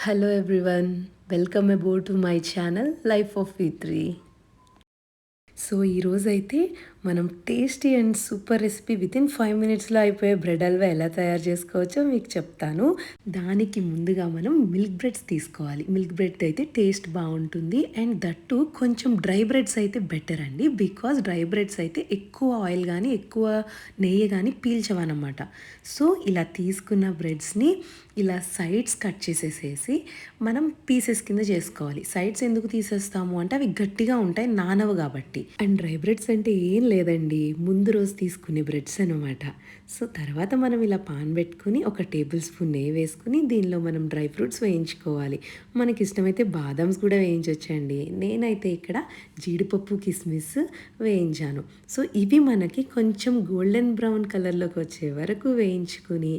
Hello everyone, welcome aboard to my channel Life of V3. So ఈరోజైతే మనం tasty and super recipe within 5 మినిట్స్లో అయిపోయే bread halwa ఎలా తయారు చేసుకోవచ్చో మీకు చెప్తాను. దానికి ముందుగా మనం మిల్క్ బ్రెడ్స్ తీసుకోవాలి. మిల్క్ బ్రెడ్ అయితే టేస్ట్ బాగుంటుంది అండ్ దట్టు కొంచెం డ్రై బ్రెడ్స్ అయితే బెటర్ అండి. బికాజ్ డ్రై బ్రెడ్స్ అయితే ఎక్కువ ఆయిల్ కానీ ఎక్కువ నెయ్యి కానీ పీల్చవన్నమాట. సో ఇలా తీసుకున్న బ్రెడ్స్ని ఇలా సైడ్స్ కట్ చేసేసేసి మనం పీసెస్ కింద చేసుకోవాలి. సైడ్స్ ఎందుకు తీసేస్తాము అంటే అవి గట్టిగా ఉంటాయి, నానవు కాబట్టి. అండ్ డ్రై బ్రెడ్స్ అంటే ఏం లేదండి, ముందు రోజు తీసుకునే బ్రెడ్స్ అనమాట. సో తర్వాత మనం ఇలా పాన్ పెట్టుకుని 1 టేబుల్ స్పూన్ నెయ్యి వేసుకుని దీనిలో మనం డ్రై ఫ్రూట్స్ వేయించుకోవాలి. మనకి ఇష్టమైతే బాదామ్స్ కూడా వేయించవచ్చండి. నేనైతే ఇక్కడ జీడిపప్పు కిస్మిస్ వేయించాను. సో ఇవి మనకి కొంచెం గోల్డెన్ బ్రౌన్ కలర్లోకి వచ్చే వరకు వేయించుకుని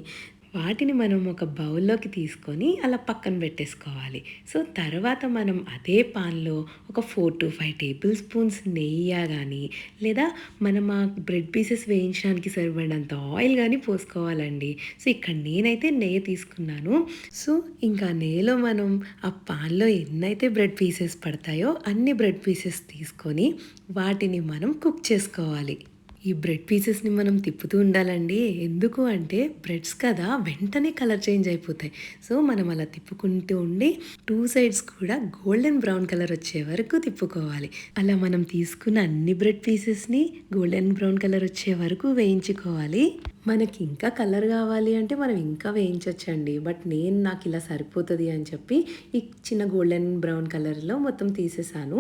వాటిని మనం ఒక బౌల్లోకి తీసుకొని అలా పక్కన పెట్టేసుకోవాలి. సో తర్వాత మనం అదే పాన్లో ఒక 4 to 5 టేబుల్ స్పూన్స్ నెయ్యి కానీ లేదా మనం ఆ బ్రెడ్ పీసెస్ వేయించడానికి సరిపడినంత ఆయిల్ కానీ పోసుకోవాలండి. సో ఇక్కడ నేనైతే నెయ్యి తీసుకున్నాను. సో ఇంకా నెయ్యిలో మనం ఆ పాన్లో ఎన్నైతే బ్రెడ్ పీసెస్ పడతాయో అన్ని బ్రెడ్ పీసెస్ తీసుకొని వాటిని మనం కుక్ చేసుకోవాలి. ఈ బ్రెడ్ పీసెస్ని మనం తిప్పుతూ ఉండాలండి. ఎందుకు అంటే బ్రెడ్స్ కదా వెంటనే కలర్ చేంజ్ అయిపోతాయి. సో మనం అలా తిప్పుకుంటూ ఉండి 2 సైడ్స్ కూడా గోల్డెన్ బ్రౌన్ కలర్ వచ్చే వరకు తిప్పుకోవాలి. అలా మనం తీసుకున్న అన్ని బ్రెడ్ పీసెస్ని గోల్డెన్ బ్రౌన్ కలర్ వచ్చే వరకు వేయించుకోవాలి. మనకి ఇంకా కలర్ కావాలి అంటే మనం ఇంకా వేయించవచ్చండి. బట్ నాకు ఇలా సరిపోతుంది అని చెప్పి ఈ చిన్న గోల్డెన్ బ్రౌన్ కలర్లో మొత్తం తీసేసాను.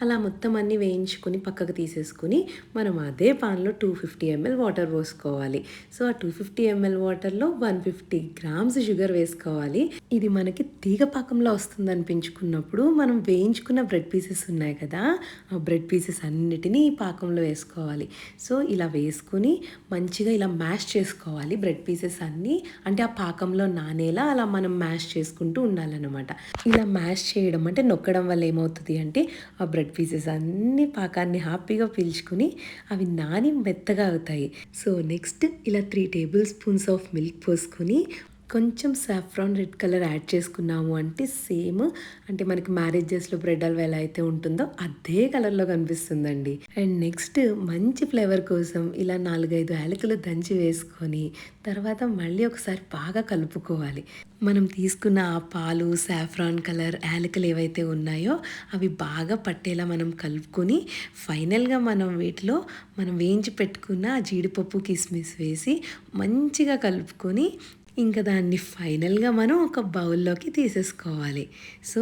అలా మొత్తం అన్నీ వేయించుకొని పక్కకు తీసేసుకుని మనం అదే పాన్లో 250 ml వాటర్ పోసుకోవాలి. సో ఆ 250 ml వాటర్లో 150 grams షుగర్ వేసుకోవాలి. ఇది మనకి తీగ పాకంలో వస్తుంది అనిపించుకున్నప్పుడు మనం వేయించుకున్న బ్రెడ్ పీసెస్ ఉన్నాయి కదా, ఆ బ్రెడ్ పీసెస్ అన్నిటినీ ఈ పాకంలో వేసుకోవాలి. సో ఇలా వేసుకుని మంచిగా ఇలా మ్యాష్ చేసుకోవాలి బ్రెడ్ పీసెస్ అన్నీ. అంటే ఆ పాకంలో నానేలా అలా మనం మ్యాష్ చేసుకుంటూ ఉండాలన్నమాట. ఇలా మ్యాష్ చేయడం అంటే నొక్కడం వల్ల ఏమవుతుంది అంటే ఆ బ్రెడ్ పీసెస్ అన్ని పాకాన్ని హ్యాపీగా పీల్చుకుని అవి నాని మెత్తగా అవుతాయి. సో నెక్స్ట్ ఇలా 3 టేబుల్ స్పూన్స్ ఆఫ్ మిల్క్ పోసుకొని కొంచెం సాఫ్రాన్ రెడ్ కలర్ యాడ్ చేసుకున్నాము అంటే సేమ్ అంటే మనకి మ్యారేజెస్లో బ్రెడ్ హల్వా ఎలా అయితే ఉంటుందో అదే కలర్లో కనిపిస్తుందండి. అండ్ నెక్స్ట్ మంచి ఫ్లేవర్ కోసం ఇలా 4-5 యాలకులు దంచి వేసుకొని తర్వాత మళ్ళీ ఒకసారి బాగా కలుపుకోవాలి. మనం తీసుకున్న ఆ పాలు, సాఫ్రాన్ కలర్, యాలకులు ఏవైతే ఉన్నాయో అవి బాగా పట్టేలా మనం కలుపుకొని ఫైనల్గా మనం వీటిలో మనం వేయించి పెట్టుకున్న జీడిపప్పు కిస్మిస్ వేసి మంచిగా కలుపుకొని ఇంకా దాన్ని ఫైనల్గా మనం ఒక బౌల్లోకి తీసేసుకోవాలి. సో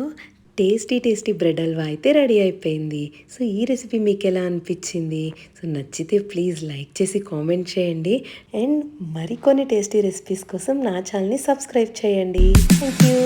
టేస్టీ బ్రెడ్ హల్వా అయితే రెడీ అయిపోయింది. సో ఈ రెసిపీ మీకు ఎలా అనిపించింది? సో నచ్చితే ప్లీజ్ లైక్ చేసి కామెంట్ చేయండి. అండ్ మరికొన్ని టేస్టీ రెసిపీస్ కోసం నా ఛానల్ని సబ్స్క్రైబ్ చేయండి. Thank you.